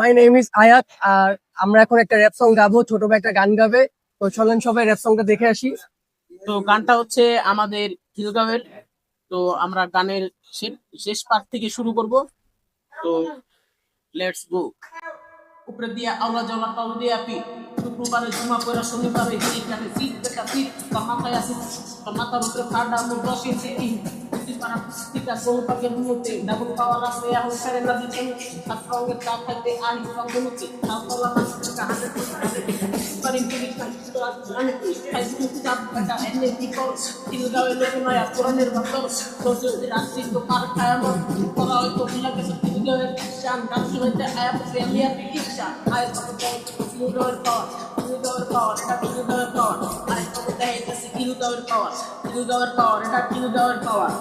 My name is আয়াত। আর আমরা এখন একটা র্যাপ সং গাবো, ছোট ভাই একটা গান গাবে। তো চলেন সবাই র্যাপ সংটা দেখে আসি। তো গানটা হচ্ছে আমাদের খিলগাঁওয়ের। তো আমরা গানের শেষ পার্ট থেকে শুরু করব। তো লেটস গো। উপরে দিয়া আওলা জলা কাউ দিয়া পিঠ, শুক্রবারে জমা পড়া শনিবারে হিট কাটে সিট বেটা সিট তার মাথায় আছে, তার মাথার উপরে ফাডা মুখ বসে সিটি পারা পুস্তিকা গোল পাকের মুহূর্তে ডাবল পাওয়ার আছে এখন ফেরে না দিতে সাত রঙের চা খাইতে আহি রঙমুখী খাওয়া মানুষের কাহাতে পারি তিরিশ তো আমি খাই মুখ চাপ বেটা এনে কি কর খিলগাঁওয়ের লোক নয়া পুরানের বাতর সরস্বতী রাত্রি তো পার খায় আমার করা হয়তো বিলাকে খিলগাঁওয়ের শান গান শুনতে আয়া ফেলিয়ার ইচ্ছা আয় কত খিলগাঁওয়ের পাওয়ার খিলগাঁওয়ের পাওয়ার এটা খিলগাঁওয়ের পাওয়ার আয় কত দেয় এটা খিলগাঁওয়ের পাওয়ার খিলগাঁওয়ের পাওয়ার এটা খিলগাঁওয়ের পাওয়ার।